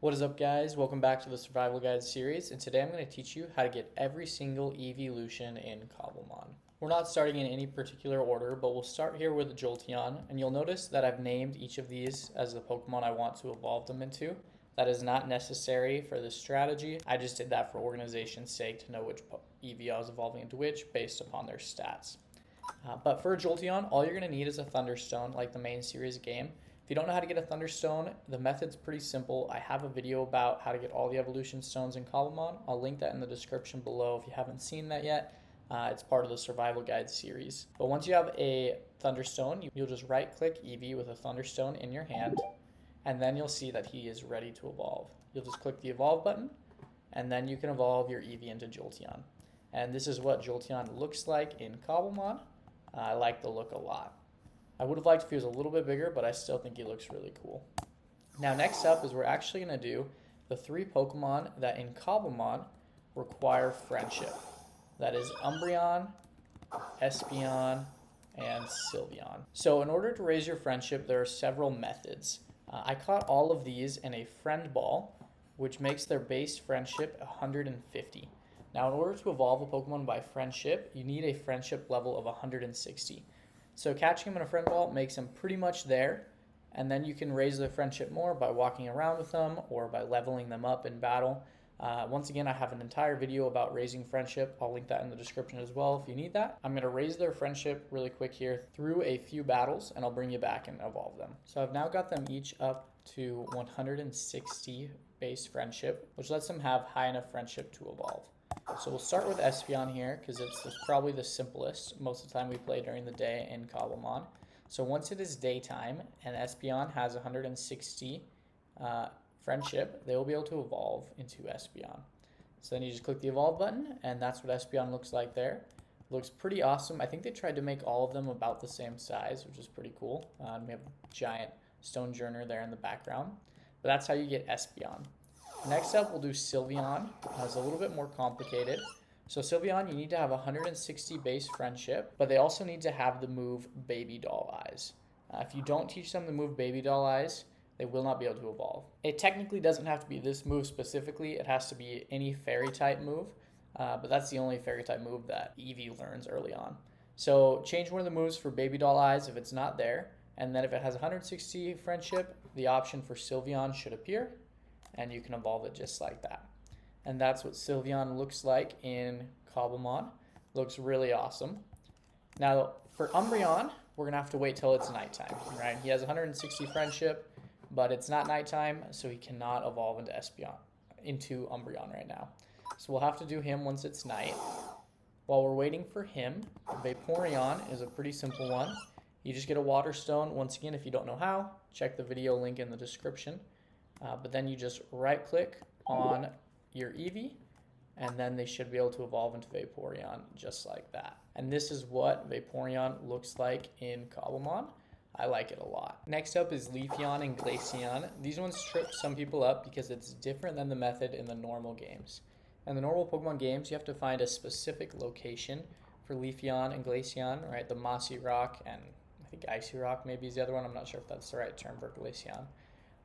What is up, guys? Welcome back to the Survival Guide series, and today I'm going to teach you how to get every single Eeveelution in Cobblemon. We're not starting in any particular order, but we'll start here with Jolteon, and you'll notice that I've named each of these as the Pokemon I want to evolve them into. That is not necessary for this strategy. I just did that for organization's sake to know which Eevee I was evolving into which based upon their stats. But for a Jolteon, all you're going to need is a Thunderstone, like the main series game. If you don't know how to get a Thunderstone, the method's pretty simple. I have a video about how to get all the evolution stones in Cobblemon. I'll link that in the description below if you haven't seen that yet. It's part of the Survival Guide series. But once you have a Thunderstone, you'll just right-click Eevee with a Thunderstone in your hand, and then you'll see that he is ready to evolve. You'll just click the Evolve button, and then you can evolve your Eevee into Jolteon. And this is what Jolteon looks like in Cobblemon. I like the look a lot. I would have liked if he was a little bit bigger, but I still think he looks really cool. Now next up is we're actually going to do the 3 Pokemon that in Cobblemon require friendship. That is Umbreon, Espeon, and Sylveon. So in order to raise your friendship, there are several methods. I caught all of these in a friend ball, which makes their base friendship 150. Now in order to evolve a Pokemon by friendship, you need a friendship level of 160. So catching him in a friend ball makes him pretty much there, and then you can raise their friendship more by walking around with them or by leveling them up in battle. Once again, I have an entire video about raising friendship. I'll link that in the description as well if you need that. I'm going to raise their friendship really quick here through a few battles, and I'll bring you back and evolve them. So I've now got them each up to 160 base friendship, which lets them have high enough friendship to evolve. So we'll start with Espeon here because it's probably the simplest. Most of the time we play during the day in Cobblemon. So once it is daytime and Espeon has 160 friendship, they will be able to evolve into Espeon. So then you just click the evolve button, and that's what Espeon looks like there. It looks pretty awesome. I think they tried to make all of them about the same size, which is pretty cool. We have a giant stone journer there in the background. But that's how you get Espeon. Next up, we'll do Sylveon. It's a little bit more complicated. So Sylveon, you need to have 160 base friendship, but they also need to have the move Baby Doll Eyes. If you don't teach them the move Baby Doll Eyes, they will not be able to evolve. It technically doesn't have to be this move specifically. It has to be any fairy type move, but that's the only fairy type move that Eevee learns early on. So change one of the moves for Baby Doll Eyes if it's not there, and then if it has 160 friendship, the option for Sylveon should appear, and you can evolve it just like that. And that's what Sylveon looks like in Cobblemon. Looks really awesome. Now for Umbreon, we're gonna have to wait till it's nighttime, right? He has 160 friendship, but it's not nighttime, so he cannot evolve into Umbreon right now. So we'll have to do him once it's night. While we're waiting for him, Vaporeon is a pretty simple one. You just get a water stone. Once again, if you don't know how, check the video link in the description. But then you just right click on your Eevee, and then they should be able to evolve into Vaporeon just like that. And this is what Vaporeon looks like in Cobblemon. I like it a lot. Next up is Leafeon and Glaceon. These ones trip some people up because it's different than the method in the normal games. In the normal Pokemon games, you have to find a specific location for Leafeon and Glaceon, right? The Mossy Rock and I think Icy Rock maybe is the other one. I'm not sure if that's the right term for Glaceon.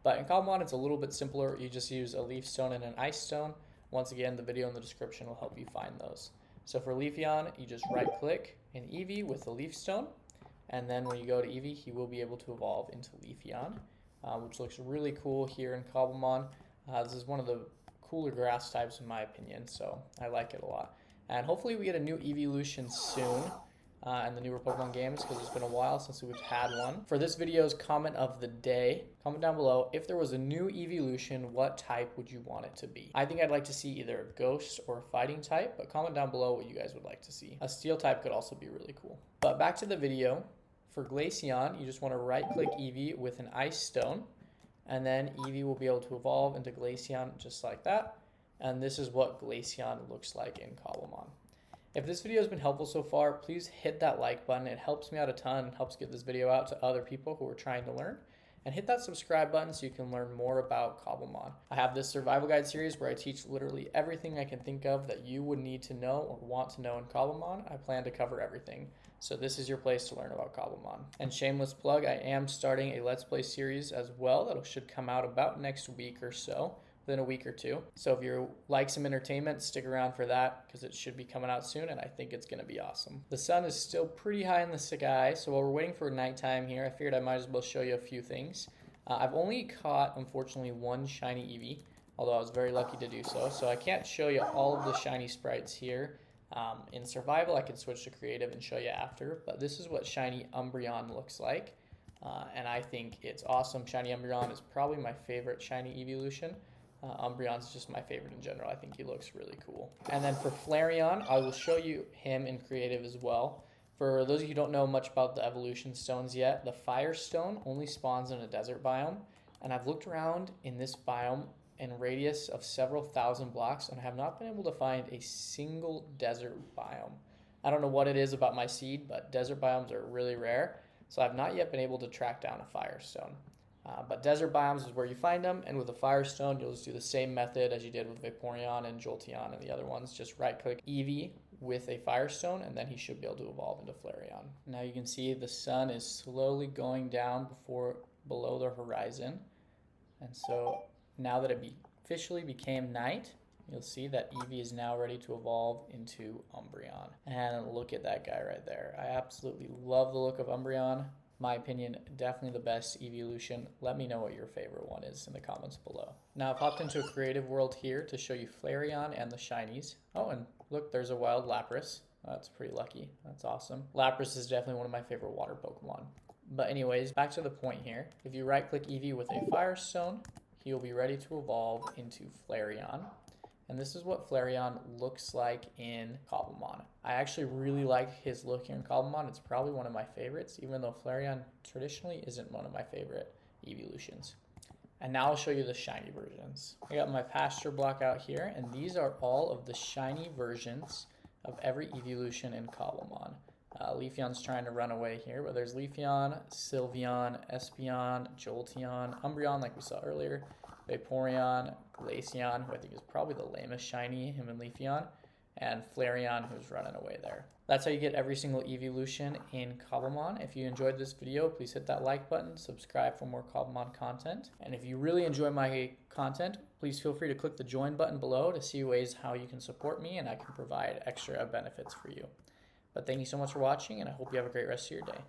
But in Cobblemon, it's a little bit simpler. You just use a Leaf Stone and an Ice Stone. Once again, the video in the description will help you find those. So for Leafeon, you just right-click in Eevee with the Leaf Stone. And then when you go to Eevee, he will be able to evolve into Leafeon, which looks really cool here in Cobblemon. This is one of the cooler grass types in my opinion, so I like it a lot. And hopefully we get a new Eeveelution soon. In the newer Pokemon games because it's been a while since we've had one. For this video's comment of the day, comment down below, if there was a new Eeveelution, what type would you want it to be? I think I'd like to see either a ghost or a fighting type, but comment down below what you guys would like to see. A steel type could also be really cool. But back to the video. For Glaceon, you just want to right-click Eevee with an Ice Stone, and then Eevee will be able to evolve into Glaceon just like that. And this is what Glaceon looks like in Cobblemon. If this video has been helpful so far, please hit that like button. It helps me out a ton and helps get this video out to other people who are trying to learn. And hit that subscribe button so you can learn more about Cobblemon. I have this survival guide series where I teach literally everything I can think of that you would need to know or want to know in Cobblemon. I plan to cover everything. So this is your place to learn about Cobblemon. And shameless plug, I am starting a Let's Play series as well that should come out about next week or so, within a week or two. So if you like some entertainment, stick around for that because it should be coming out soon and I think it's going to be awesome. The sun is still pretty high in the sky, so while we're waiting for nighttime here, I figured I might as well show you a few things. I've only caught, unfortunately, one shiny Eevee, although I was very lucky to do so. So I can't show you all of the shiny sprites here. In survival, I can switch to creative and show you after, but this is what shiny Umbreon looks like. And I think it's awesome. Shiny Umbreon is probably my favorite shiny Eeveelution. Umbreon's just my favorite in general. I think he looks really cool. And then for Flareon, I will show you him in creative as well. For those of you who don't know much about the evolution stones yet, the fire stone only spawns in a desert biome. And I've looked around in this biome in radius of several thousand blocks and I have not been able to find a single desert biome. I don't know what it is about my seed, but desert biomes are really rare. So I've not yet been able to track down a firestone. But desert biomes is where you find them, and with a firestone, you'll just do the same method as you did with Vaporeon and Jolteon and the other ones. Just right-click Eevee with a firestone, and then he should be able to evolve into Flareon. Now you can see the sun is slowly going down below the horizon. And so now that it officially became night, you'll see that Eevee is now ready to evolve into Umbreon. And look at that guy right there. I absolutely love the look of Umbreon. My opinion, definitely the best Eeveelution. Let me know what your favorite one is in the comments below. Now I've hopped into a creative world here to show you Flareon and the shinies. Oh, and look, there's a wild Lapras. That's pretty lucky. That's awesome. Lapras is definitely one of my favorite water Pokemon. But anyways, back to the point here. If you right-click Eevee with a Firestone, he will be ready to evolve into Flareon. And this is what Flareon looks like in Cobblemon. I actually really like his look here in Cobblemon. It's probably one of my favorites, even though Flareon traditionally isn't one of my favorite Eeveelutions. And now I'll show you the shiny versions. I got my pasture block out here, and these are all of the shiny versions of every Eeveelution in Cobblemon. Leafeon's trying to run away here, but there's Leafeon, Sylveon, Espeon, Jolteon, Umbreon like we saw earlier, Vaporeon, Glaceon, who I think is probably the lamest shiny, him and Leafeon, and Flareon, who's running away there. That's how you get every single Eeveelution in Cobblemon. If you enjoyed this video, please hit that like button, subscribe for more Cobblemon content. And if you really enjoy my content, please feel free to click the join button below to see ways how you can support me and I can provide extra benefits for you. But thank you so much for watching, and I hope you have a great rest of your day.